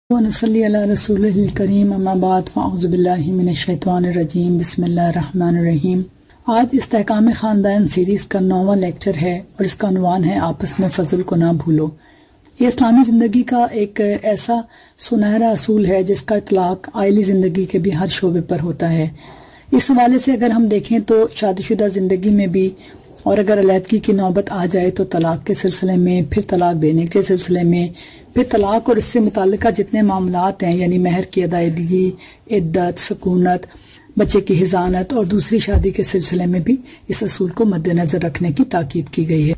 ونصلی علی رسول الکریم اما بعد فاعوذ باللہ من الشیطان الرجیم بسم اللہ الرحمن الرحیم۔ آج استحکام خاندان سیریز کا 9واں لیکچر ہے اور اس کا عنوان ہے آپس میں فضل کو نہ بھولو۔ یہ اسلامی زندگی کا ایک ایسا سنہرا اصول ہے جس کا اطلاق عائلی زندگی کے بھی ہر شعبے پر ہوتا ہے۔ اس حوالے سے اگر ہم دیکھیں تو شادی شدہ زندگی میں بھی، اور اگر علیحدگی کی نوبت آ جائے تو طلاق کے سلسلے میں، پھر طلاق دینے کے سلسلے میں، پھر طلاق اور اس سے متعلقہ جتنے معاملات ہیں یعنی مہر کی ادائیگی، عدت، سکونت، بچے کی حضانت اور دوسری شادی کے سلسلے میں بھی اس اصول کو مد نظر رکھنے کی تاکید کی گئی ہے۔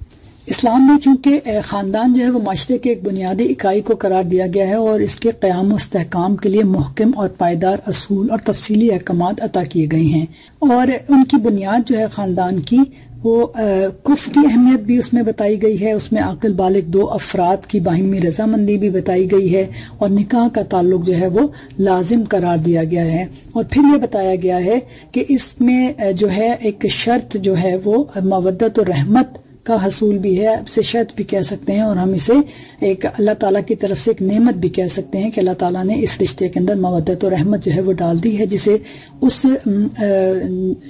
اسلام میں چونکہ خاندان جو ہے وہ معاشرے کے ایک بنیادی اکائی کو قرار دیا گیا ہے اور اس کے قیام و استحکام کے لیے محکم اور پائیدار اصول اور تفصیلی احکامات عطا کیے گئے ہیں، اور ان کی بنیاد جو ہے خاندان کی وہ کف کی اہمیت بھی اس میں بتائی گئی ہے۔ اس میں عاقل بالغ دو افراد کی باہمی رضامندی بھی بتائی گئی ہے اور نکاح کا تعلق جو ہے وہ لازم قرار دیا گیا ہے، اور پھر یہ بتایا گیا ہے کہ اس میں جو ہے ایک شرط جو ہے وہ مودت و رحمت کا حصول بھی ہے۔ اسے شرط بھی کہہ سکتے ہیں، اور ہم اسے ایک اللہ تعالیٰ کی طرف سے ایک نعمت بھی کہہ سکتے ہیں کہ اللہ تعالیٰ نے اس رشتے کے اندر مودت و رحمت جو ہے وہ ڈال دی ہے، جسے اس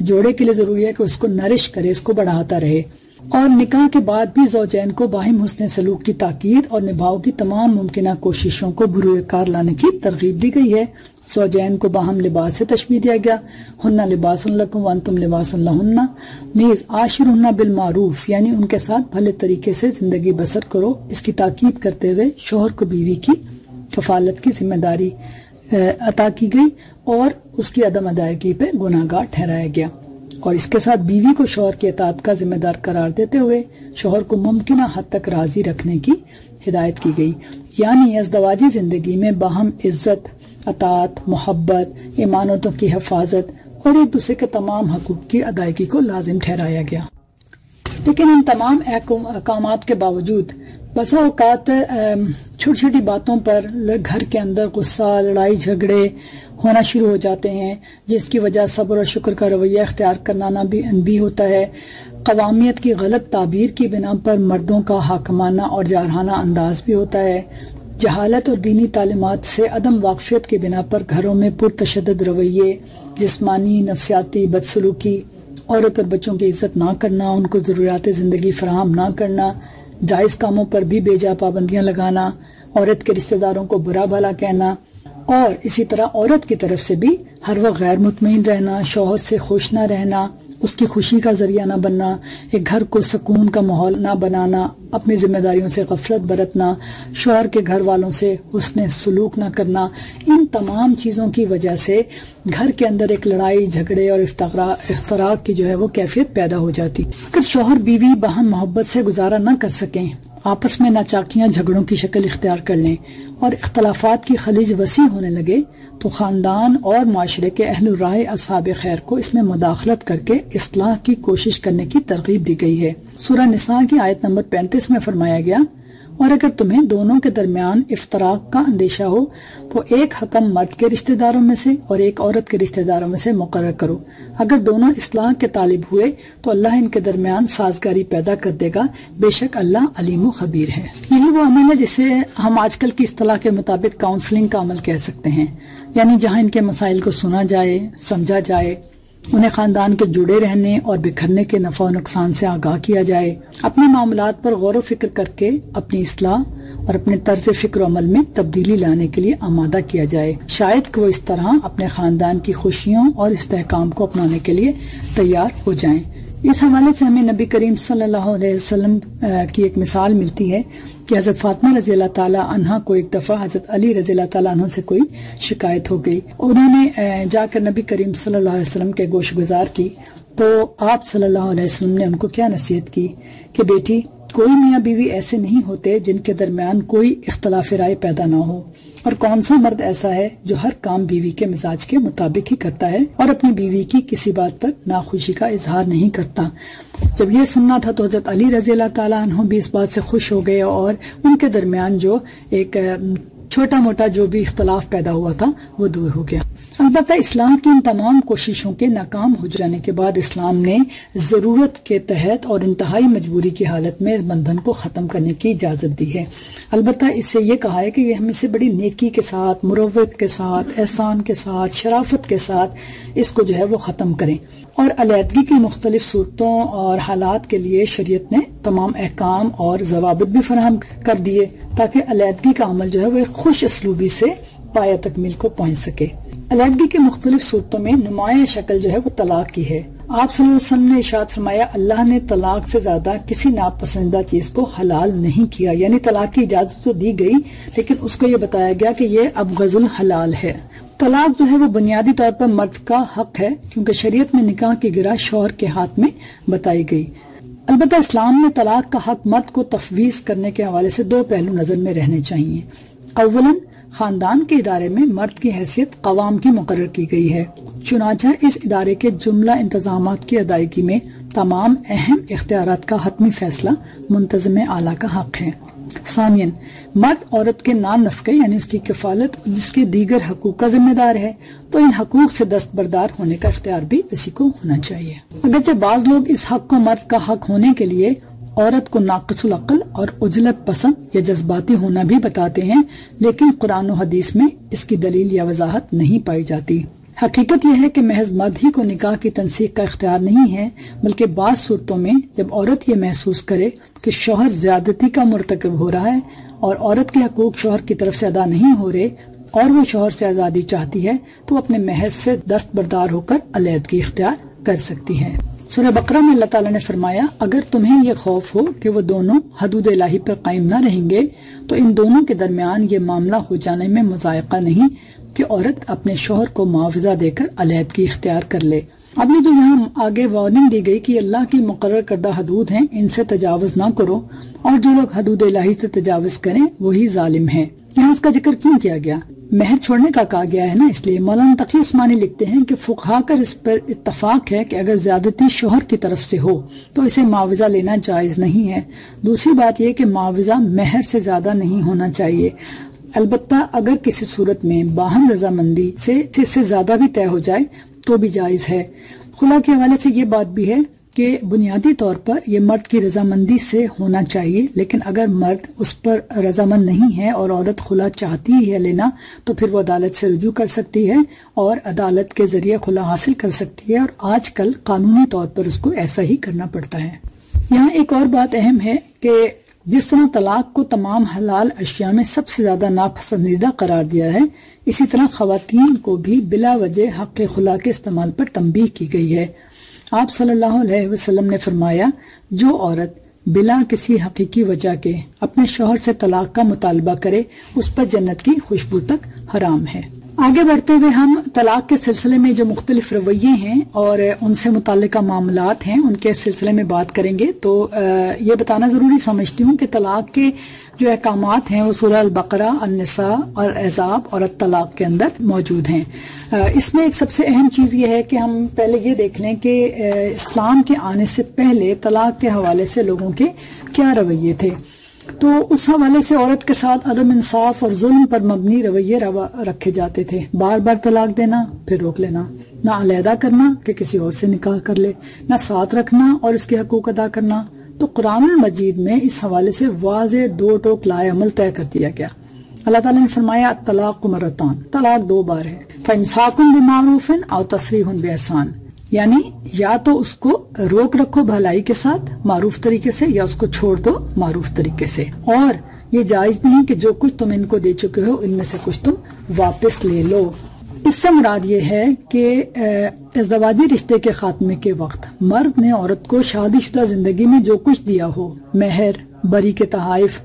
جوڑے کے لیے ضروری ہے کہ اس کو نرش کرے، اس کو بڑھاتا رہے۔ اور نکاح کے بعد بھی زوجین کو باہم حسن سلوک کی تاکید اور نبھاؤ کی تمام ممکنہ کوششوں کو بروئے کار لانے کی ترغیب دی گئی ہے۔ زوجین کو باہم لباس سے تشبیہ دیا گیا، ہن لباس لکم وانتم لباس لہن، نیز عاشرہن بالمعروف، یعنی ان کے ساتھ بھلے طریقے سے زندگی بسر کرو، اس کی تاکید کرتے ہوئے شوہر کو بیوی کی کفالت کی ذمہ داری عطا کی گئی اور اس کی عدم ادائیگی پہ گناہگار ٹھہرایا گیا، اور اس کے ساتھ بیوی کو شوہر کی اطاعت کا ذمہ دار قرار دیتے ہوئے شوہر کو ممکنہ حد تک راضی رکھنے کی ہدایت کی گئی، یعنی ازدواجی زندگی میں باہم عزت، اطاعت، محبت، ایمانتوں کی حفاظت اور ایک دوسرے کے تمام حقوق کی ادائیگی کو لازم ٹھہرایا گیا۔ لیکن ان تمام احکامات کے باوجود بسا اوقات چھوٹی چھوٹی باتوں پر گھر کے اندر غصہ، لڑائی جھگڑے ہونا شروع ہو جاتے ہیں، جس کی وجہ صبر اور شکر کا رویہ اختیار کرنا بھی ہوتا ہے۔ قوامیت کی غلط تعبیر کی بنا پر مردوں کا حاکمانہ اور جارحانہ انداز بھی ہوتا ہے۔ جہالت اور دینی تعلیمات سے عدم واقفیت کی بنا پر گھروں میں پرتشدد رویے، جسمانی، نفسیاتی بدسلوکی، عورت اور بچوں کی عزت نہ کرنا، ان کو ضروریات زندگی فراہم نہ کرنا، جائز کاموں پر بھی بے جا پابندیاں لگانا، عورت کے رشتہ داروں کو برا بھلا کہنا، اور اسی طرح عورت کی طرف سے بھی ہر وقت غیر مطمئن رہنا، شوہر سے خوش نہ رہنا، اس کی خوشی کا ذریعہ نہ بننا، ایک گھر کو سکون کا ماحول نہ بنانا، اپنی ذمہ داریوں سے غفلت برتنا، شوہر کے گھر والوں سے حسن سلوک نہ کرنا، ان تمام چیزوں کی وجہ سے گھر کے اندر ایک لڑائی جھگڑے اور افتراق کی جو ہے وہ کیفیت پیدا ہو جاتی۔ اگر شوہر بیوی باہم محبت سے گزارا نہ کر سکیں، آپس میں ناچاکیاں جھگڑوں کی شکل اختیار کر لیں اور اختلافات کی خلیج وسیع ہونے لگے، تو خاندان اور معاشرے کے اہل رائے اصحاب خیر کو اس میں مداخلت کر کے اصلاح کی کوشش کرنے کی ترغیب دی گئی ہے۔ سورہ نساء کی آیت نمبر 35 میں فرمایا گیا، اور اگر تمہیں دونوں کے درمیان افتراق کا اندیشہ ہو تو ایک حکم مرد کے رشتہ داروں میں سے اور ایک عورت کے رشتہ داروں میں سے مقرر کرو، اگر دونوں اصلاح کے طالب ہوئے تو اللہ ان کے درمیان سازگاری پیدا کر دے گا، بے شک اللہ علیم و خبیر ہے۔ یہی وہ عمل ہے جسے ہم آج کل کی اصطلاح کے مطابق کاؤنسلنگ کا عمل کہہ سکتے ہیں، یعنی جہاں ان کے مسائل کو سنا جائے، سمجھا جائے، انہیں خاندان کے جڑے رہنے اور بکھرنے کے نفع و نقصان سے آگاہ کیا جائے، اپنے معاملات پر غور و فکر کر کے اپنی اصلاح اور اپنے طرز فکر و عمل میں تبدیلی لانے کے لیے آمادہ کیا جائے، شاید کہ وہ اس طرح اپنے خاندان کی خوشیوں اور استحکام کو اپنانے کے لیے تیار ہو جائیں۔ اس حوالے سے ہمیں نبی کریم صلی اللہ علیہ وسلم کی ایک مثال ملتی ہے کہ حضرت فاطمہ رضی اللہ تعالی عنہ کو ایک دفعہ حضرت علی رضی اللہ تعالی عنہ سے کوئی شکایت ہو گئی، انہوں نے جا کر نبی کریم صلی اللہ علیہ وسلم کے گوش گزار کی، تو آپ صلی اللہ علیہ وسلم نے ان کو کیا نصیحت کی کہ بیٹی، کوئی میاں بیوی ایسے نہیں ہوتے جن کے درمیان کوئی اختلاف رائے پیدا نہ ہو، اور کون سا مرد ایسا ہے جو ہر کام بیوی کے مزاج کے مطابق ہی کرتا ہے اور اپنی بیوی کی کسی بات پر ناخوشی کا اظہار نہیں کرتا۔ جب یہ سننا تھا تو حضرت علی رضی اللہ تعالیٰ عنہ بھی اس بات سے خوش ہو گئے، اور ان کے درمیان جو ایک چھوٹا موٹا جو بھی اختلاف پیدا ہوا تھا وہ دور ہو گیا۔ البتہ اسلام کی ان تمام کوششوں کے ناکام ہو جانے کے بعد اسلام نے ضرورت کے تحت اور انتہائی مجبوری کی حالت میں اس بندھن کو ختم کرنے کی اجازت دی ہے۔ البتہ اس سے یہ کہا ہے کہ یہ ہم سے بڑی نیکی کے ساتھ، مروت کے ساتھ، احسان کے ساتھ، شرافت کے ساتھ اس کو جو ہے وہ ختم کریں، اور علیحدگی کی مختلف صورتوں اور حالات کے لیے شریعت نے تمام احکام اور ضوابط بھی فراہم کر دیے تاکہ علیحدگی کا عمل جو ہے وہ ایک خوش اسلوبی سے پایہ تکمیل کو پہنچ سکے۔ علیحدگی کی مختلف صورتوں میں نمایاں شکل جو ہے وہ طلاق کی ہے۔ آپ صلی اللہ علیہ وسلم نے ارشاد فرمایا، اللہ نے طلاق سے زیادہ کسی ناپسندیدہ چیز کو حلال نہیں کیا، یعنی طلاق کی اجازت تو دی گئی لیکن اس کو یہ بتایا گیا کہ یہ ابغض الحلال ہے۔ طلاق جو ہے وہ بنیادی طور پر مرد کا حق ہے کیونکہ شریعت میں نکاح کی گرہ شوہر کے ہاتھ میں بتائی گئی۔ البتہ اسلام میں طلاق کا حق مرد کو تفویض کرنے کے حوالے سے دو پہلو نظر میں رہنے چاہیے۔ اولاً خاندان کے ادارے میں مرد کی حیثیت قوام کی مقرر کی گئی ہے، چنانچہ اس ادارے کے جملہ انتظامات کی ادائیگی میں تمام اہم اختیارات کا حتمی فیصلہ منتظم اعلیٰ کا حق ہے۔ ثانیاً مرد عورت کے نام نفقے یعنی اس کی کفالت اور جس کے دیگر حقوق کا ذمہ دار ہے، تو ان حقوق سے دستبردار ہونے کا اختیار بھی اسی کو ہونا چاہیے۔ اگرچہ بعض لوگ اس حق کو مرد کا حق ہونے کے لیے عورت کو ناقص العقل اور عجلت پسند یا جذباتی ہونا بھی بتاتے ہیں، لیکن قرآن و حدیث میں اس کی دلیل یا وضاحت نہیں پائی جاتی۔ حقیقت یہ ہے کہ محض مرد ہی کو نکاح کی تنسیق کا اختیار نہیں ہے، بلکہ بعض صورتوں میں جب عورت یہ محسوس کرے کہ شوہر زیادتی کا مرتکب ہو رہا ہے اور عورت کے حقوق شوہر کی طرف سے ادا نہیں ہو رہے اور وہ شوہر سے آزادی چاہتی ہے، تو اپنے محض سے دستبردار ہو کر علیحدگی اختیار کر سکتی ہے۔ سورہ بقرہ میں اللہ تعالیٰ نے فرمایا، اگر تمہیں یہ خوف ہو کہ وہ دونوں حدود الہی پر قائم نہ رہیں گے تو ان دونوں کے درمیان یہ معاملہ ہو جانے میں مضائقہ نہیں کہ عورت اپنے شوہر کو معاوضہ دے کر علیحدگی اختیار کر لے۔ اب یہ جو یہاں آگے وارننگ دی گئی کہ اللہ کی مقرر کردہ حدود ہیں، ان سے تجاوز نہ کرو، اور جو لوگ حدود الہی سے تجاوز کریں وہی ظالم ہے، یہاں اس کا ذکر کیوں کیا گیا؟ مہر چھوڑنے کا کہا گیا ہے نا، اس لیے مولانا تقی عثمانی لکھتے ہیں کہ فقہا کا اس پر اتفاق ہے کہ اگر زیادتی شوہر کی طرف سے ہو تو اسے معاوضہ لینا جائز نہیں ہے۔ دوسری بات یہ کہ معاوضہ مہر سے زیادہ نہیں ہونا چاہیے، البتہ اگر کسی صورت میں باہم رضامندی سے اس سے زیادہ بھی طے ہو جائے تو بھی جائز ہے۔ خلا کے حوالے سے یہ بات بھی ہے کہ بنیادی طور پر یہ مرد کی رضامندی سے ہونا چاہیے، لیکن اگر مرد اس پر رضامند نہیں ہے اور عورت خلا چاہتی ہے لینا تو پھر وہ عدالت سے رجوع کر سکتی ہے اور عدالت کے ذریعے خلا حاصل کر سکتی ہے، اور آج کل قانونی طور پر اس کو ایسا ہی کرنا پڑتا ہے۔ یہاں ایک اور بات اہم ہے کہ جس طرح طلاق کو تمام حلال اشیاء میں سب سے زیادہ ناپسندیدہ قرار دیا ہے، اسی طرح خواتین کو بھی بلا وجہ حق خلا کے استعمال پر تنبیہ کی گئی ہے۔ آپ صلی اللہ علیہ وسلم نے فرمایا، جو عورت بلا کسی حقیقی وجہ کے اپنے شوہر سے طلاق کا مطالبہ کرے اس پر جنت کی خوشبو تک حرام ہے۔ آگے بڑھتے ہوئے ہم طلاق کے سلسلے میں جو مختلف رویے ہیں اور ان سے متعلقہ معاملات ہیں ان کے سلسلے میں بات کریں گے۔ تو یہ بتانا ضروری سمجھتی ہوں کہ طلاق کے جو احکامات ہیں وہ سورہ البقرہ، النساء اور احزاب اور الطلاق کے اندر موجود ہیں۔ اس میں ایک سب سے اہم چیز یہ ہے کہ ہم پہلے یہ دیکھ لیں کہ اسلام کے آنے سے پہلے طلاق کے حوالے سے لوگوں کے کیا رویے تھے۔ تو اس حوالے سے عورت کے ساتھ عدم انصاف اور ظلم پر مبنی رویے رکھے جاتے تھے، بار بار طلاق دینا پھر روک لینا، نہ علیحدہ کرنا کہ کسی اور سے نکاح کر لے، نہ ساتھ رکھنا اور اس کے حقوق ادا کرنا۔ تو قرآن المجید میں اس حوالے سے واضح دو ٹوک لائے عمل طے کر دیا گیا۔ اللہ تعالیٰ نے فرمایا الطلاق مرتان، طلاق دو بار ہے، فإمساک بمعروف أو تسریح بإحسان، یعنی یا تو اس کو روک رکھو بھلائی کے ساتھ معروف طریقے سے یا اس کو چھوڑ دو معروف طریقے سے، اور یہ جائز نہیں کہ جو کچھ تم ان کو دے چکے ہو ان میں سے کچھ تم واپس لے لو۔ اس سے مراد یہ ہے کہ ازدواجی رشتے کے خاتمے کے وقت مرد نے عورت کو شادی شدہ زندگی میں جو کچھ دیا ہو، مہر، بری کے تحائف،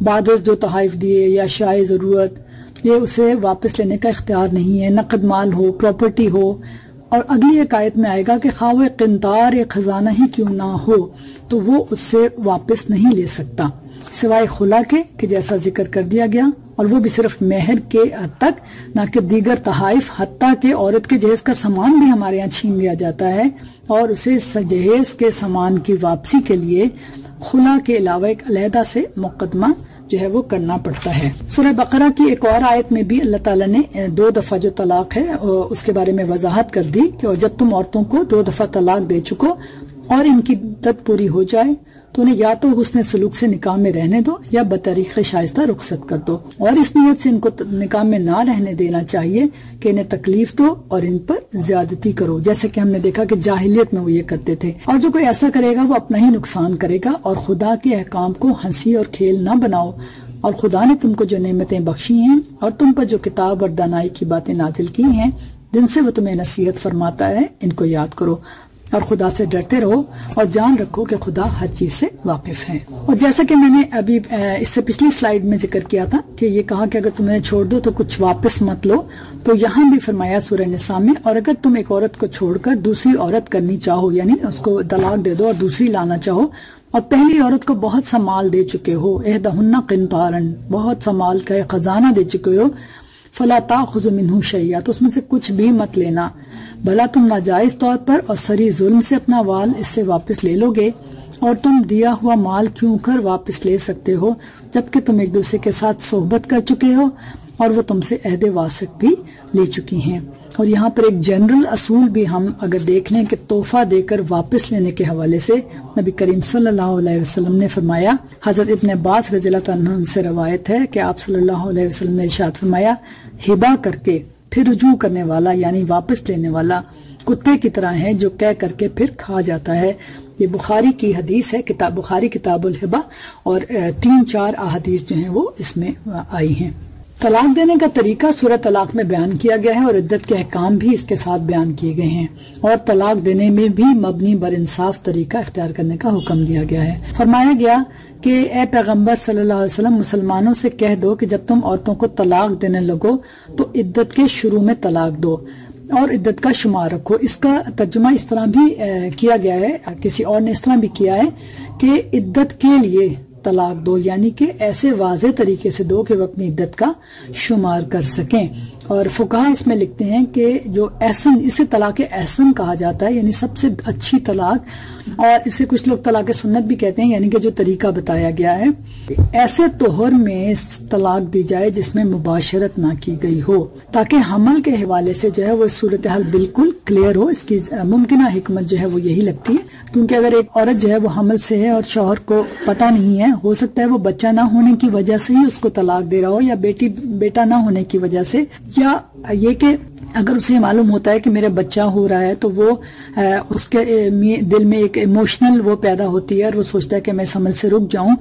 بعد از جو تحائف دیے یا اشیائے ضرورت، یہ اسے واپس لینے کا اختیار نہیں ہے، نقد مال ہو، پراپرٹی ہو، اور اگلی عقائد میں آئے گا کہ خواہ وہ قنطار یا خزانہ ہی کیوں نہ ہو تو وہ اس سے واپس نہیں لے سکتا سوائے خلا کے کہ جیسا ذکر کر دیا گیا، اور وہ بھی صرف مہر کے حد تک، نہ کہ دیگر تحائف، حتیٰ کہ عورت کے جہیز کا سامان بھی ہمارے یہاں چھین لیا جاتا ہے اور اسے جہیز کے سامان کی واپسی کے لیے خلا کے علاوہ ایک علیحدہ سے مقدمہ جو ہے وہ کرنا پڑتا ہے۔ سورہ بقرہ کی ایک اور آیت میں بھی اللہ تعالیٰ نے 2 دفعہ جو طلاق ہے اس کے بارے میں وضاحت کر دی کہ جب تم عورتوں کو 2 دفعہ طلاق دے چکو اور ان کی عدت پوری ہو جائے تو انہیں یا تو حسن سلوک سے نکاح میں رہنے دو یا بطریق شائستہ رخصت کر دو، اور اس نیت سے ان کو نکاح میں نہ رہنے دینا چاہیے کہ انہیں تکلیف دو اور ان پر زیادتی کرو، جیسے کہ ہم نے دیکھا کہ جاہلیت میں وہ یہ کرتے تھے۔ اور جو کوئی ایسا کرے گا وہ اپنا ہی نقصان کرے گا، اور خدا کے احکام کو ہنسی اور کھیل نہ بناؤ، اور خدا نے تم کو جو نعمتیں بخشی ہیں اور تم پر جو کتاب اور دانائی کی باتیں نازل کی ہیں جن سے وہ تمہیں نصیحت فرماتا ہے ان کو یاد کرو، اور خدا سے ڈرتے رہو اور جان رکھو کہ خدا ہر چیز سے واقف ہے۔ اور جیسا کہ میں نے ابھی اس سے پچھلی سلائیڈ میں ذکر کیا تھا کہ یہ کہا کہ اگر تمہیں چھوڑ دو تو کچھ واپس مت لو، تو یہاں بھی فرمایا سورہ نساء میں، اور اگر تم ایک عورت کو چھوڑ کر دوسری عورت کرنی چاہو، یعنی اس کو طلاق دے دو اور دوسری لانا چاہو، اور پہلی عورت کو بہت سا مال دے چکے ہو، احدہن قنطارن، بہت سا مال کا خزانہ دے چکے ہو، فلا تاخذوا منہ شیئا، تو اس میں سے کچھ بھی مت لینا، بھلا تم ناجائز طور پر اور سری ظلم سے اپنا مال اس سے واپس لے لو گے، اور تم دیا ہوا مال کیوں کر واپس لے سکتے ہو جبکہ تم ایک دوسرے کے ساتھ صحبت کر چکے ہو اور وہ تم سے عہد واسق بھی لے چکی ہیں۔ اور یہاں پر ایک جنرل اصول بھی ہم اگر دیکھ لیں کہ تحفہ دے کر واپس لینے کے حوالے سے نبی کریم صلی اللہ علیہ وسلم نے فرمایا، حضرت ابن عباس رضی اللہ عنہ سے روایت ہے کہ آپ صلی اللہ علیہ وسلم نے ارشاد فرمایا، ہبہ کر کے پھر رجوع کرنے والا یعنی واپس لینے والا کتے کی طرح ہے جو کہہ کر کے پھر کھا جاتا ہے۔ یہ بخاری کی حدیث ہے، بخاری کتاب الہبہ، اور 3-4 احادیث جو ہیں وہ اس میں آئی ہیں۔ طلاق دینے کا طریقہ سورہ طلاق میں بیان کیا گیا ہے اور عدت کے احکام بھی اس کے ساتھ بیان کیے گئے ہیں، اور طلاق دینے میں بھی مبنی بر انصاف طریقہ اختیار کرنے کا حکم دیا گیا ہے۔ فرمایا گیا کہ اے پیغمبر صلی اللہ علیہ وسلم، مسلمانوں سے کہہ دو کہ جب تم عورتوں کو طلاق دینے لگو تو عدت کے شروع میں طلاق دو اور عدت کا شمار رکھو۔ اس کا ترجمہ اس طرح بھی کیا گیا ہے، کسی اور نے اس طرح بھی کیا ہے کہ عدت کے لیے طلاق دو، یعنی کہ ایسے واضح طریقے سے دو کہ وہ اپنی عدت کا شمار کر سکیں۔ اور فقہا اس میں لکھتے ہیں کہ جو احسن، اسے طلاق احسن کہا جاتا ہے، یعنی سب سے اچھی طلاق، اور اسے کچھ لوگ طلاق سنت بھی کہتے ہیں، یعنی کہ جو طریقہ بتایا گیا ہے ایسے طہر میں طلاق دی جائے جس میں مباشرت نہ کی گئی ہو، تاکہ حمل کے حوالے سے جو ہے وہ صورتحال بالکل کلیئر ہو۔ اس کی ممکنہ حکمت جو ہے وہ یہی لگتی ہے، کیونکہ اگر ایک عورت جو ہے وہ حمل سے ہے اور شوہر کو پتہ نہیں ہے، ہو سکتا ہے وہ بچہ نہ ہونے کی وجہ سے ہی اس کو طلاق دے رہا ہو، یا بیٹا نہ ہونے کی وجہ سے، یا یہ کہ اگر اسے معلوم ہوتا ہے کہ میرا بچہ ہو رہا ہے تو وہ اس کے دل میں ایک ایموشنل وہ پیدا ہوتی ہے اور وہ سوچتا ہے کہ میں اس عمل سے رک جاؤں،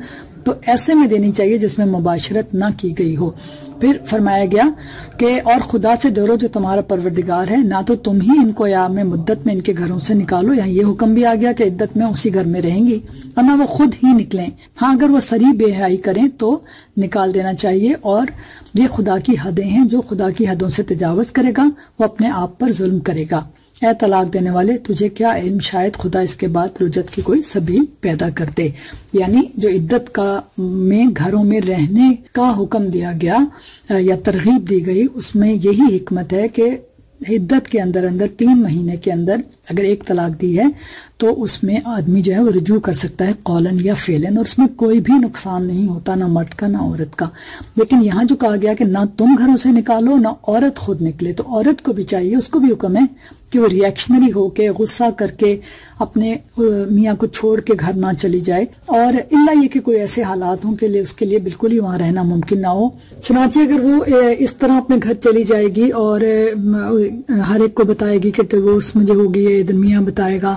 تو ایسے میں دینی چاہیے جس میں مباشرت نہ کی گئی ہو۔ پھر فرمایا گیا کہ اور خدا سے ڈرو جو تمہارا پروردگار ہے، نہ تو تم ہی ان کو ایام مدت میں ان کے گھروں سے نکالو، یہاں یہ حکم بھی آ گیا کہ عدت میں اسی گھر میں رہیں گی، اور نہ وہ خود ہی نکلیں، ہاں اگر وہ صریح بے حیائی کریں تو نکال دینا چاہیے، اور یہ خدا کی حدیں ہیں، جو خدا کی حدوں سے تجاوز کرے گا وہ اپنے آپ پر ظلم کرے گا۔ اے طلاق دینے والے، تجھے کیا علم شاید خدا اس کے بعد رجعت کی کوئی سبیل پیدا کر دے، یعنی جو عدت کا میں گھروں میں رہنے کا حکم دیا گیا یا ترغیب دی گئی، اس میں یہی حکمت ہے کہ عدت کے اندر 3 مہینے کے اندر اگر ایک طلاق دی ہے تو اس میں آدمی جو ہے وہ رجوع کر سکتا ہے قولاً یا فعلاً، اور اس میں کوئی بھی نقصان نہیں ہوتا، نہ مرد کا نہ عورت کا۔ لیکن یہاں جو کہا گیا کہ نہ تم گھروں سے نکالو نہ عورت خود نکلے، تو عورت کو بھی چاہیے، اس کو بھی حکم ہے کہ وہ ریئیکشنری ہو کے غصہ کر کے اپنے میاں کو چھوڑ کے گھر نہ چلی جائے، اور الا یہ کہ کوئی ایسے حالات ہوں کہ اس کے لیے بالکل ہی وہاں رہنا ممکن نہ ہو۔ چنانچہ اگر وہ اس طرح اپنے گھر چلی جائے گی اور ہر ایک کو بتائے گی کہ ڈیورس مجھے ہو گئی ہے، میاں بتائے گا،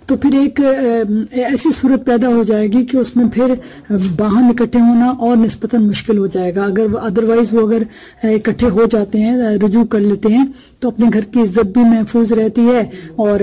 تو پھر ایک ایسی صورت پیدا ہو جائے گی کہ اس میں پھر باہم اکٹھے ہونا اور نسبتاً مشکل ہو جائے گا۔ اگر ادروائز وہ اگر اکٹھے ہو جاتے ہیں، رجوع کر لیتے ہیں، تو اپنے گھر کی عزت بھی محفوظ رہتی ہے اور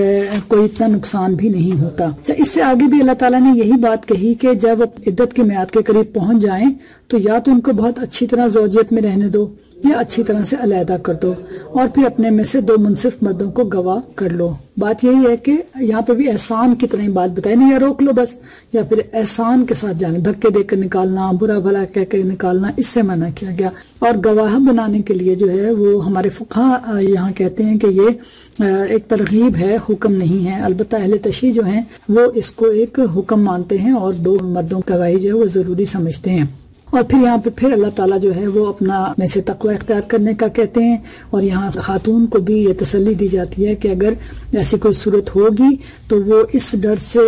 کوئی اتنا نقصان بھی نہیں ہوتا۔ اس سے آگے بھی اللہ تعالیٰ نے یہی بات کہی کہ جب عدت کے میعاد کے قریب پہنچ جائیں تو یا تو ان کو بہت اچھی طرح زوجیت میں رہنے دو یا اچھی طرح سے علیحدہ کر دو، اور پھر اپنے میں سے 2 منصف مردوں کو گواہ کر لو۔ بات یہی ہے کہ یہاں پہ بھی احسان کی طرح بات بتائی نہیں، یا روک لو بس، یا پھر احسان کے ساتھ جانا، دھکے دے کر نکالنا، برا بھلا کہہ کے نکالنا، اس سے منع کیا گیا۔ اور گواہ بنانے کے لیے جو ہے وہ ہمارے فقہا یہاں کہتے ہیں کہ یہ ایک ترغیب ہے، حکم نہیں ہے۔ البتہ اہل تشریع جو ہیں وہ اس کو ایک حکم مانتے ہیں اور 2 مردوں کی گواہی جو ہے وہ ضروری سمجھتے ہیں۔ اور پھر یہاں پہ پھر اللہ تعالیٰ جو ہے وہ اپنے سے تقوی اختیار کرنے کا کہتے ہیں، اور یہاں خاتون کو بھی یہ تسلی دی جاتی ہے کہ اگر ایسی کوئی صورت ہوگی تو وہ اس ڈر سے،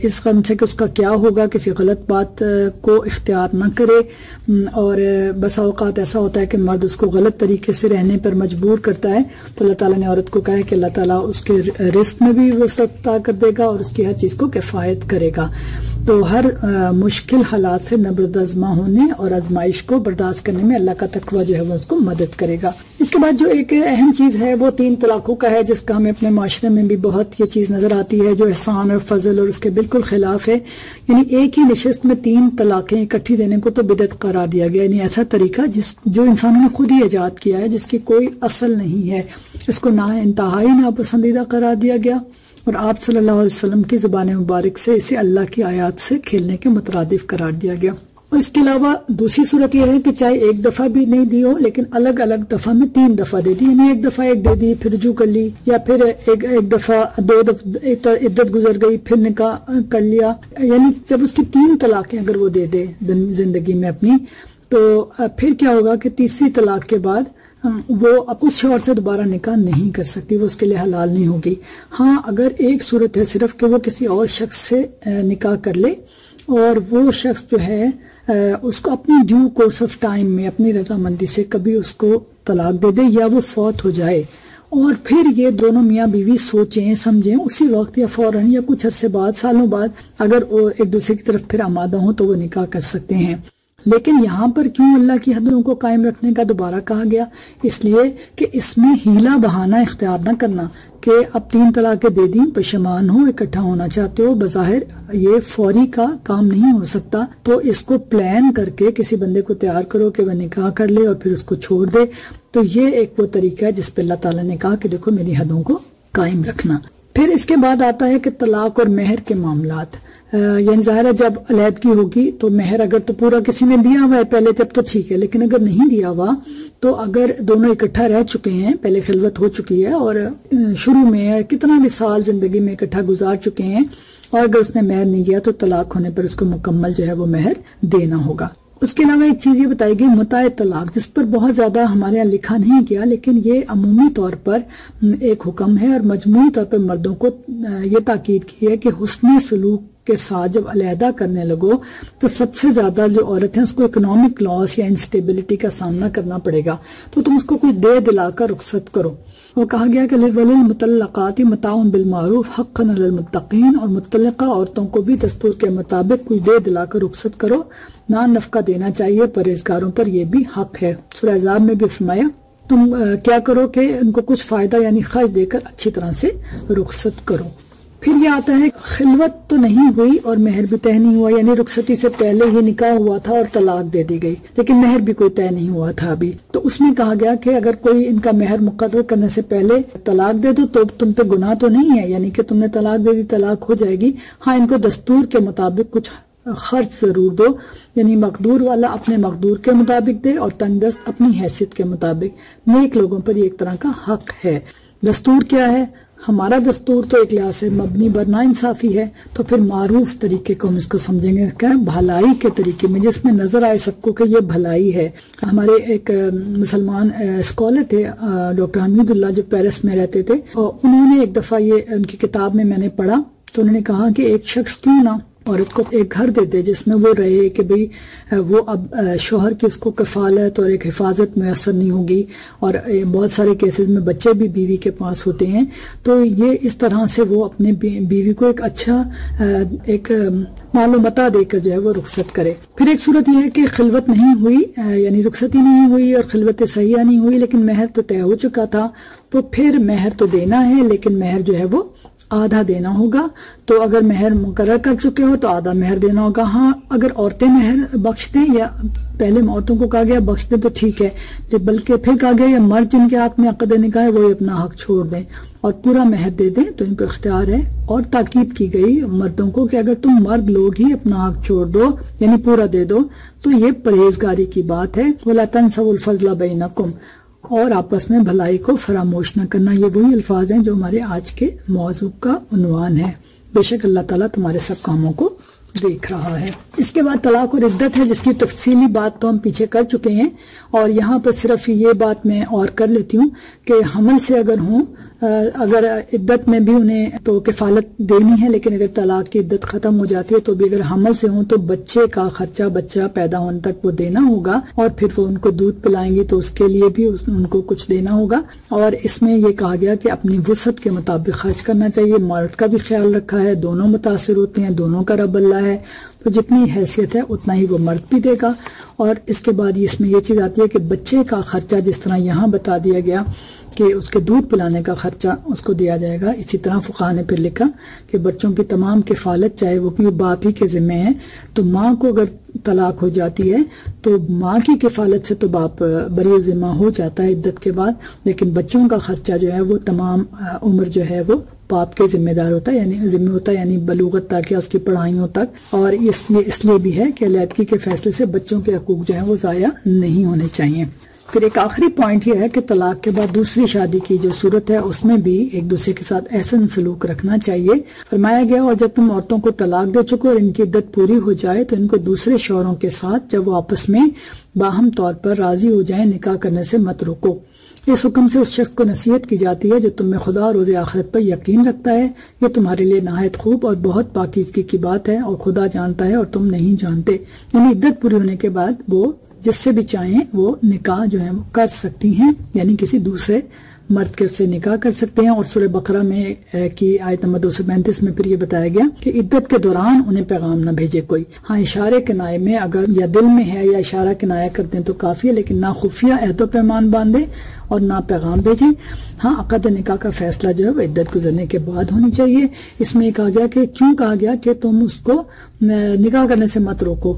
اس غم سے کہ اس کا کیا ہوگا، کسی غلط بات کو اختیار نہ کرے۔ اور بسا اوقات ایسا ہوتا ہے کہ مرد اس کو غلط طریقے سے رہنے پر مجبور کرتا ہے، تو اللہ تعالیٰ نے عورت کو کہا ہے کہ اللہ تعالیٰ اس کے رزق میں بھی وسعت عطا کر دے گا اور اس کی ہر چیز کو کفایت کرے گا۔ تو ہر مشکل حالات سے نبرد آزما ہونے اور آزمائش کو برداشت کرنے میں اللہ کا تقوی جو ہے وہ اس کو مدد کرے گا۔ اس کے بعد جو ایک اہم چیز ہے وہ 3 طلاقوں کا ہے، جس کا ہمیں اپنے معاشرے میں بھی بہت یہ چیز نظر آتی ہے، جو احسان اور فضل اور اس کے بالکل خلاف ہے۔ یعنی ایک ہی نشست میں 3 طلاقیں اکٹھی دینے کو تو بدعت قرار دیا گیا، یعنی ایسا طریقہ جو انسانوں نے خود ہی ایجاد کیا ہے، جس کی کوئی اصل نہیں ہے، اس کو انتہائی ناپسندیدہ قرار دیا گیا، اور آپ صلی اللہ علیہ وسلم کی زبان مبارک سے اسے اللہ کی آیات سے کھیلنے کے مترادف قرار دیا گیا۔ اور اس کے علاوہ دوسری صورت یہ ہے کہ چاہے ایک دفعہ بھی نہیں دی ہو لیکن الگ الگ دفعہ میں 3 دفعہ دے دی، یعنی ایک دفعہ ایک دے دی پھر رجوع کر لی، یا پھر ایک دفعہ 2 دفعہ عدت گزر گئی پھر نکاح کر لیا، یعنی جب اس کی 3 طلاقیں اگر وہ دے دے زندگی میں اپنی، تو پھر کیا ہوگا کہ تیسری طلاق کے بعد وہ اب اس شوہر سے دوبارہ نکاح نہیں کر سکتی، وہ اس کے لیے حلال نہیں ہوگی۔ ہاں اگر ایک صورت ہے صرف کہ وہ کسی اور شخص سے نکاح کر لے اور وہ شخص جو ہے اس کو اپنی ڈیو کورس آف ٹائم میں اپنی رضامندی سے کبھی اس کو طلاق دے دے یا وہ فوت ہو جائے، اور پھر یہ دونوں میاں بیوی سوچیں سمجھیں اسی وقت یا فوراً یا کچھ عرصے بعد سالوں بعد اگر وہ ایک دوسرے کی طرف پھر آمادہ ہوں تو وہ نکاح کر سکتے ہیں۔ لیکن یہاں پر کیوں اللہ کی حدوں کو قائم رکھنے کا دوبارہ کہا گیا؟ اس لیے کہ اس میں ہیلا بہانہ اختیار نہ کرنا کہ اب 3 طلاقیں دے دیں، پشیمان ہو، اکٹھا ہونا چاہتے ہو، بظاہر یہ فوری کا کام نہیں ہو سکتا، تو اس کو پلان کر کے کسی بندے کو تیار کرو کہ وہ نکاح کر لے اور پھر اس کو چھوڑ دے۔ تو یہ ایک وہ طریقہ ہے جس پہ اللہ تعالیٰ نے کہا کہ دیکھو میری حدوں کو قائم رکھنا۔ پھر اس کے بعد آتا ہے کہ طلاق اور مہر کے معاملات، یعنی ظاہر ہے جب علیحدگی ہوگی تو مہر اگر تو پورا کسی نے دیا ہوا ہے پہلے تب تو ٹھیک ہے، لیکن اگر نہیں دیا ہوا تو اگر دونوں اکٹھا رہ چکے ہیں، پہلے خلوت ہو چکی ہے اور شروع میں کتنا بھی سال زندگی میں اکٹھا گزار چکے ہیں، اور اگر اس نے مہر نہیں دیا تو طلاق ہونے پر اس کو مکمل جو ہے وہ مہر دینا ہوگا۔ اس کے علاوہ ایک چیز یہ بتائی گئی متاع طلاق، جس پر بہت زیادہ ہمارے یہاں لکھا نہیں گیا، لیکن یہ عمومی طور پر ایک حکم ہے اور مجموعی طور پر مردوں کو یہ تاکید کی ہے کہ حسن سلوک کے ساتھ جب علیحدہ کرنے لگو تو سب سے زیادہ جو عورت ہیں اس کو اکنامک لاس یا انسٹیبلٹی کا سامنا کرنا پڑے گا، تو تم اس کو کچھ دے دلا کر رخصت کرو۔ وہ کہا گیا کہ وَلِلْمُطَلَّقَاتِ مَتَاعٌ بِالْمَعْرُوفِ حَقًّا عَلَى الْمُتَّقِينَ، اور متعلقہ عورتوں کو بھی دستور کے مطابق کچھ دے دلا کر رخصت کرو، نان نفقہ دینا چاہیے پرہیزگاروں پر، یہ بھی حق ہے۔ سورہ احزاب میں بھی فرمایا تم کیا کرو کہ ان کو کچھ فائدہ یعنی خرچ دے کر اچھی طرح سے رخصت کرو۔ پھر یہ آتا ہے خلوت تو نہیں ہوئی اور مہر بھی طے نہیں ہوا، یعنی رخصتی سے پہلے ہی نکاح ہوا تھا اور طلاق دے دی گئی لیکن مہر بھی کوئی طے نہیں ہوا تھا ابھی، تو اس میں کہا گیا کہ اگر کوئی ان کا مہر مقرر کرنے سے پہلے طلاق دے دو تو تم پہ گناہ تو نہیں ہے، یعنی کہ تم نے طلاق دے دی طلاق ہو جائے گی۔ ہاں ان کو دستور کے مطابق کچھ خرچ ضرور دو، یعنی مقدور والا اپنے مقدور کے مطابق دے اور تنگ دست اپنی حیثیت کے مطابق۔ نیک لوگوں پر یہ ایک طرح کا حق ہے۔ دستور کیا ہے؟ ہمارا دستور تو ایک لحاظ سے مبنی بر ناانصافی ہے، تو پھر معروف طریقے کو ہم اس کو سمجھیں گے کہ بھلائی کے طریقے میں، جس میں نظر آئے سب کو کہ یہ بھلائی ہے۔ ہمارے ایک مسلمان اسکالر تھے ڈاکٹر حمید اللہ، جو پیرس میں رہتے تھے، اور انہوں نے ایک دفعہ یہ ان کی کتاب میں نے پڑھا تو انہوں نے کہا کہ ایک شخص کیوں نہ عورت کو ایک گھر دے دے جس میں وہ رہے، کہ بھئی وہ اب شوہر کی اس کو کفالت اور ایک حفاظت میسر نہیں ہوگی، اور بہت سارے کیسز میں بچے بھی بیوی کے پاس ہوتے ہیں، تو یہ اس طرح سے وہ اپنے بیوی کو ایک اچھا ایک معلومات دے کر جو ہے وہ رخصت کرے۔ پھر ایک صورت یہ ہے کہ خلوت نہیں ہوئی، یعنی رخصتی نہیں ہوئی اور خلوت صحیحہ نہیں ہوئی، لیکن مہر تو طے ہو چکا تھا، تو پھر مہر تو دینا ہے لیکن مہر جو ہے وہ آدھا دینا ہوگا۔ تو اگر مہر مقرر کر چکے ہو تو آدھا مہر دینا ہوگا۔ ہاں اگر عورتیں مہر بخش دیں، یا پہلے عورتوں کو کہا گیا بخش دیں تو ٹھیک ہے، بلکہ پھر کہا گیا یا مرد جن کے ہاتھ میں عقد نکاح ہے وہی اپنا حق چھوڑ دیں اور پورا مہر دے دیں تو ان کو اختیار ہے۔ اور تاکید کی گئی مردوں کو کہ اگر تم مرد لوگ ہی اپنا حق چھوڑ دو یعنی پورا دے دو تو یہ پرہیزگاری کی بات ہے۔ وَلَا تَنْسَوُا الْفَضْلَ بَيْنَكُمْ، اور آپس میں بھلائی کو فراموش نہ کرنا۔ یہ وہی الفاظ ہیں جو ہمارے آج کے موضوع کا عنوان ہے۔ بے شک اللہ تعالیٰ تمہارے سب کاموں کو دیکھ رہا ہے۔ اس کے بعد طلاق اور عدت ہے، جس کی تفصیلی بات تو ہم پیچھے کر چکے ہیں، اور یہاں پر صرف یہ بات میں اور کر لیتی ہوں کہ حمل سے اگر ہوں، اگر عدت میں بھی انہیں تو کفالت دینی ہے، لیکن اگر طلاق کی عدت ختم ہو جاتی ہے تو بھی اگر حمل سے ہوں تو بچے کا خرچہ بچہ پیدا ہونے تک وہ دینا ہوگا، اور پھر وہ ان کو دودھ پلائیں گی تو اس کے لیے بھی ان کو کچھ دینا ہوگا۔ اور اس میں یہ کہا گیا کہ اپنی وسعت کے مطابق خرچ کرنا چاہیے۔ مرد کا بھی خیال رکھا ہے، دونوں متاثر ہوتے ہیں، دونوں کا رب اللہ ہے، تو جتنی حیثیت ہے اتنا ہی وہ مرد بھی دے گا۔ اور اس کے بعد اس میں یہ چیز آتی ہے کہ بچے کا خرچہ جس طرح یہاں بتا دیا گیا کہ اس کے دودھ پلانے کا خرچہ اس کو دیا جائے گا، اسی طرح فقہاء نے پھر لکھا کہ بچوں کی تمام کفالت چاہے وہ باپ ہی کے ذمہ ہے، تو ماں کو اگر طلاق ہو جاتی ہے تو ماں کی کفالت سے تو باپ بری ذمہ ہو جاتا ہے عدت کے بعد، لیکن بچوں کا خرچہ جو ہے وہ تمام عمر جو ہے وہ باپ کے ذمہ دار ہوتا ہے، یعنی بلوغت تک یا اس کی پڑھائیوں تک۔ اور اس لیے بھی ہے کہ علیحدگی کے فیصلے سے بچوں کے حقوق جو ہیں وہ ضائع نہیں ہونے چاہیے۔ پھر ایک آخری پوائنٹ یہ ہے کہ طلاق کے بعد دوسری شادی کی جو صورت ہے اس میں بھی ایک دوسرے کے ساتھ احسن سلوک رکھنا چاہیے۔ فرمایا گیا اور جب تم عورتوں کو طلاق دے چکو اور ان کی عدت پوری ہو جائے تو ان کو دوسرے شوہروں کے ساتھ جب وہ آپس میں باہم طور پر راضی ہو جائیں نکاح کرنے سے مت روکو۔ اس حکم سے اس شخص کو نصیحت کی جاتی ہے جو تم میں خدا اور روز آخرت پر یقین رکھتا ہے، یہ تمہارے لیے نہایت خوب اور بہت پاکیزگی کی بات ہے، اور خدا جانتا ہے اور تم نہیں جانتے۔ یعنی عدت پوری ہونے کے بعد وہ جس سے بھی چاہیں وہ نکاح جو ہے وہ کر سکتی ہیں، یعنی کسی دوسرے مرد کے سے نکاح کر سکتے ہیں۔ اور سورہ بقرہ میں کی آیت نمبر 235 میں پھر یہ بتایا گیا کہ عدت کے دوران انہیں پیغام نہ بھیجے کوئی، ہاں اشارے کنائے میں اگر یا دل میں ہے یا اشارہ کنایا کرتے ہیں تو کافی ہے، لیکن نہ خفیہ عہد و پیمان باندھے اور نہ پیغام بھیجیں۔ ہاں عقد نکاح کا فیصلہ جو ہے وہ عدت گزرنے کے بعد ہونی چاہیے۔ اس میں کہا گیا کہ کیوں کہا گیا کہ تم اس کو نکاح کرنے سے مت روکو،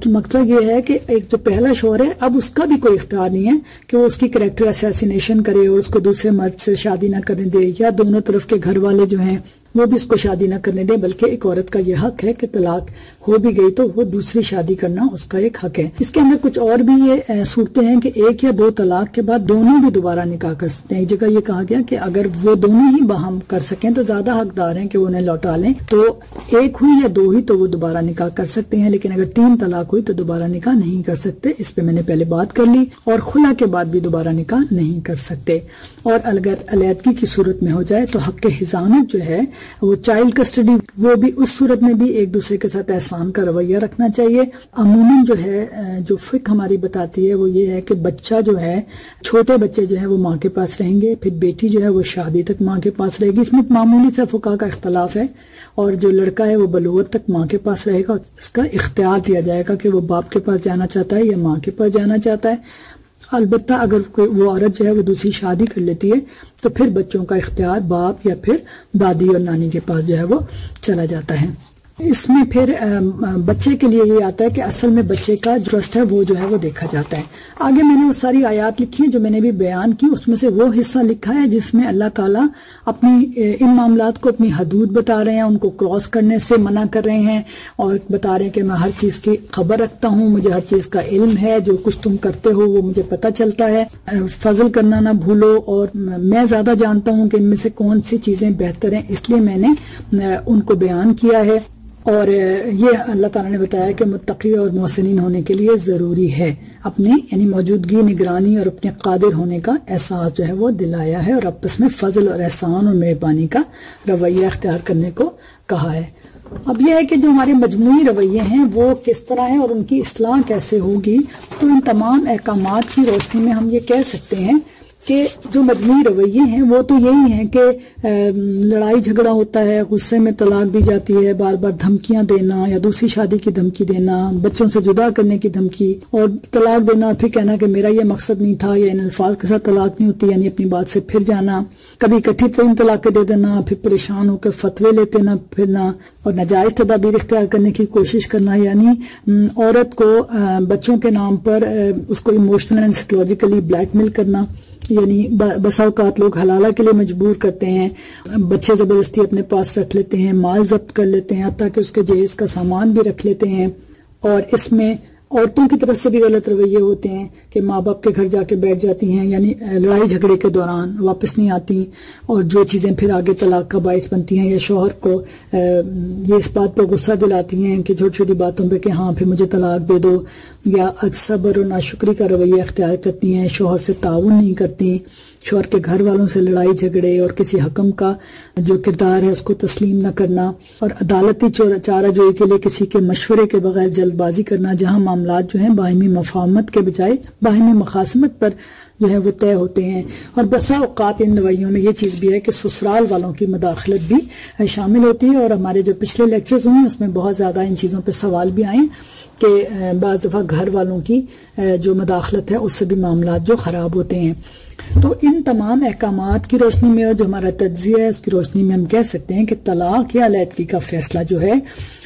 مقصد یہ ہے کہ ایک جو پہلا شوہر ہے اب اس کا بھی کوئی اختیار نہیں ہے کہ وہ اس کی کریکٹر اسیسینیشن کرے اور اس کو دوسرے مرد سے شادی نہ کرنے دے، یا دونوں طرف کے گھر والے جو ہیں وہ بھی اس کو شادی نہ کرنے دے، بلکہ ایک عورت کا یہ حق ہے کہ طلاق ہو بھی گئی تو وہ دوسری شادی کرنا اس کا ایک حق ہے۔ اس کے اندر کچھ اور بھی یہ صورتیں ہیں کہ ایک یا دو طلاق کے بعد دونوں بھی دوبارہ نکاح کر سکتے ہیں۔ ایک جگہ یہ کہا گیا کہ اگر وہ دونوں ہی باہم کر سکیں تو زیادہ حقدار ہیں کہ وہ انہیں لوٹا لیں، تو ایک ہوئی یا دو ہی تو وہ دوبارہ نکاح کر سکتے ہیں، لیکن اگر 3 طلاق ہوئی تو دوبارہ نکاح نہیں کر سکتے۔ اس پہ میں نے پہلے بات کر لی۔ اور خلا کے بعد بھی دوبارہ نکاح نہیں کر سکتے۔ اور اگر علیحدگی کی صورت میں ہو جائے تو حق حضانت جو ہے وہ چائلڈ کسٹڈی، وہ بھی اس صورت میں بھی ایک دوسرے کے ساتھ احسان کا رویہ رکھنا چاہیے۔ عموماً جو ہے جو فقہ ہماری بتاتی ہے وہ یہ ہے کہ بچہ جو ہے، چھوٹے بچے جو ہے وہ ماں کے پاس رہیں گے، پھر بیٹی جو ہے وہ شادی تک ماں کے پاس رہے گی۔ اس میں معمولی سا فقہ کا اختلاف ہے، اور جو لڑکا ہے وہ بلوغت تک ماں کے پاس رہے گا، اس کا اختیار دیا جائے گا کہ وہ باپ کے پاس جانا چاہتا ہے یا ماں کے پاس جانا چاہتا ہے۔ البتہ اگر کوئی وہ عورت جو ہے وہ دوسری شادی کر لیتی ہے تو پھر بچوں کا اختیار باپ یا پھر دادی اور نانی کے پاس جو ہے وہ چلا جاتا ہے۔ اس میں پھر بچے کے لیے یہ آتا ہے کہ اصل میں بچے کا جو ٹرسٹ ہے وہ جو ہے وہ دیکھا جاتا ہے۔ آگے میں نے وہ ساری آیات لکھی ہیں جو میں نے بھی بیان کی، اس میں سے وہ حصہ لکھا ہے جس میں اللہ تعالیٰ اپنی ان معاملات کو اپنی حدود بتا رہے ہیں، ان کو کراس کرنے سے منع کر رہے ہیں، اور بتا رہے ہیں کہ میں ہر چیز کی خبر رکھتا ہوں، مجھے ہر چیز کا علم ہے، جو کچھ تم کرتے ہو وہ مجھے پتہ چلتا ہے، فضل کرنا نہ بھولو، اور میں زیادہ جانتا ہوں کہ ان میں سے کون سی چیزیں بہتر ہیں، اس لیے میں نے ان کو بیان کیا ہے۔ اور یہ اللہ تعالیٰ نے بتایا کہ متقی اور محسنین ہونے کے لیے ضروری ہے اپنی یعنی موجودگی، نگرانی اور اپنے قادر ہونے کا احساس جو ہے وہ دلایا ہے، اور آپس میں فضل اور احسان اور مہربانی کا رویہ اختیار کرنے کو کہا ہے۔ اب یہ ہے کہ جو ہمارے مجموعی رویے ہیں وہ کس طرح ہیں اور ان کی اصلاح کیسے ہوگی، تو ان تمام احکامات کی روشنی میں ہم یہ کہہ سکتے ہیں کہ جو مجموعی رویے ہیں وہ تو یہی ہیں کہ لڑائی جھگڑا ہوتا ہے، غصے میں طلاق دی جاتی ہے، بار بار دھمکیاں دینا یا دوسری شادی کی دھمکی دینا، بچوں سے جدا کرنے کی دھمکی، اور طلاق دینا پھر کہنا کہ میرا یہ مقصد نہیں تھا، یا ان الفاظ کے ساتھ طلاق نہیں ہوتی، یعنی اپنی بات سے پھر جانا، کبھی اکٹھی 3 طلاقیں دے دینا، پھر پریشان ہو کے فتوے لیتے نہ پھرنا، اور ناجائز تدابیر اختیار کرنے کی کوشش کرنا، یعنی عورت کو بچوں کے نام پر اس کو ایموشنل اینڈ سائیکولوجیکلی بلیک میل کرنا، یعنی بسا اوقات لوگ حلالہ کے لیے مجبور کرتے ہیں، بچے زبردستی اپنے پاس رکھ لیتے ہیں، مال ضبط کر لیتے ہیں، حتیٰ کہ اس کے جہیز کا سامان بھی رکھ لیتے ہیں، اور اس میں عورتوں کی طرف سے بھی غلط رویے ہوتے ہیں کہ ماں باپ کے گھر جا کے بیٹھ جاتی ہیں، یعنی لڑائی جھگڑے کے دوران واپس نہیں آتی، اور جو چیزیں پھر آگے طلاق کا باعث بنتی ہیں، یا شوہر کو یہ اس بات پر غصہ دلاتی ہیں کہ چھوٹی چھوٹی باتوں پہ کہ ہاں پھر مجھے طلاق دے دو، یا صبر و ناشکری کا رویہ اختیار کرتی ہیں، شوہر سے تعاون نہیں کرتی، شوہر کے گھر والوں سے لڑائی جھگڑے اور کسی حکم کا جو کردار ہے اس کو تسلیم نہ کرنا، اور عدالتی چارہ جوئی کے لیے کسی کے مشورے کے بغیر جلد بازی کرنا، جہاں معاملات جو ہیں باہمی مفاہمت کے بجائے باہمی مخاصمت پر جو ہے وہ طے ہوتے ہیں۔ اور بسا اوقات ان رویوں میں یہ چیز بھی ہے کہ سسرال والوں کی مداخلت بھی شامل ہوتی ہے، اور ہمارے جو پچھلے لیکچرز ہوئے ہیں اس میں بہت زیادہ ان چیزوں پہ سوال بھی آئے کہ بعض دفعہ گھر والوں کی جو مداخلت ہے اس سے بھی معاملات جو خراب ہوتے ہیں۔ تو ان تمام احکامات کی روشنی میں اور جو ہمارا تجزیہ ہے اس کی روشنی میں ہم کہہ سکتے ہیں کہ طلاق یا علیحدگی کا فیصلہ جو ہے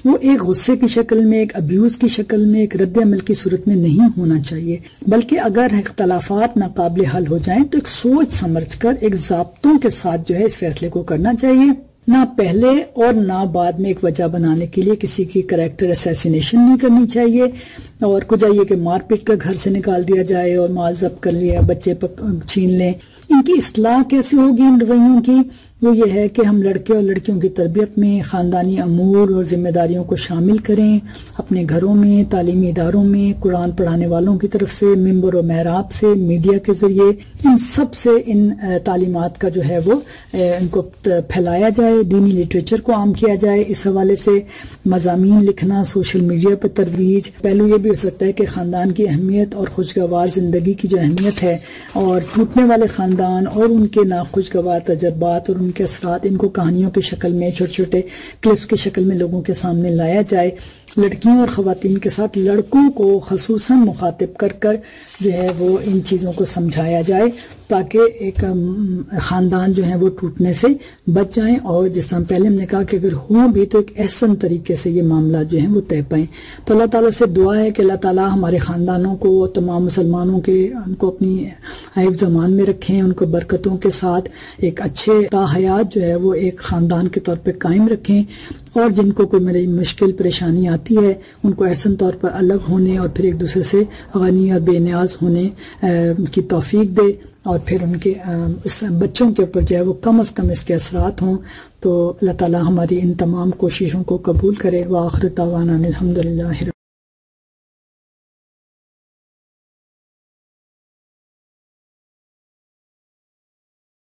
وہ ایک غصے کی شکل میں، ایک ابیوز کی شکل میں، ایک رد عمل کی صورت میں نہیں ہونا چاہیے، بلکہ اگر اختلافات ناقابل حل ہو جائیں تو ایک سوچ سمجھ کر ایک ضابطوں کے ساتھ جو ہے اس فیصلے کو کرنا چاہیے، نہ پہلے اور نہ بعد میں ایک وجہ بنانے کے لیے کسی کی کریکٹر اسیسینیشن نہیں کرنی چاہیے، اور کچھ یہ کہ مار پیٹ کر گھر سے نکال دیا جائے اور مال ضبط کر لیا، بچے چھین لیں۔ ان کی اصلاح کیسے ہوگی ان رویوں کی؟ وہ یہ ہے کہ ہم لڑکے اور لڑکیوں کی تربیت میں خاندانی امور اور ذمہ داریوں کو شامل کریں، اپنے گھروں میں، تعلیمی اداروں میں، قرآن پڑھانے والوں کی طرف سے، ممبر و محراب سے، میڈیا کے ذریعے، ان سب سے ان تعلیمات کا جو ہے وہ ان کو پھیلایا جائے، دینی لٹریچر کو عام کیا جائے۔ اس حوالے سے مضامین لکھنا، سوشل میڈیا پر ترویج، پہلو یہ بھی ہو سکتا ہے کہ خاندان کی اہمیت اور خوشگوار زندگی کی جو اہمیت ہے اور ٹوٹنے والے خاندان اور ان کے ناخوشگوار تجربات اور ان کے اثرات، ان کو کہانیوں کی شکل میں، چھوٹے چھوٹے کلپس کی شکل میں لوگوں کے سامنے لایا جائے۔ لڑکیوں اور خواتین کے ساتھ لڑکوں کو خصوصاً مخاطب کر کر جو ہے وہ ان چیزوں کو سمجھایا جائے تاکہ ایک خاندان جو ہے وہ ٹوٹنے سے بچ جائیں، اور جس طرح پہلے ہم نے کہا کہ اگر ہوں بھی تو ایک احسن طریقے سے یہ معاملات جو ہیں وہ طے پائیں۔ تو اللہ تعالیٰ سے دعا ہے کہ اللہ تعالیٰ ہمارے خاندانوں کو، تمام مسلمانوں کے، ان کو اپنی حفظ امان میں رکھیں، ان کو برکتوں کے ساتھ ایک اچھے حیات جو ہے وہ ایک خاندان کے طور پہ قائم رکھیں، اور جن کو کوئی میری مشکل پریشانی آتی ہے ان کو احسن طور پر الگ ہونے اور پھر ایک دوسرے سے غنی اور بے نیاز ہونے کی توفیق دے، اور پھر ان کے اس بچوں کے اوپر جو ہے وہ کم از کم اس کے اثرات ہوں۔ تو اللہ تعالیٰ ہماری ان تمام کوششوں کو قبول کرے۔ وآخر دعوانا الحمدللہ۔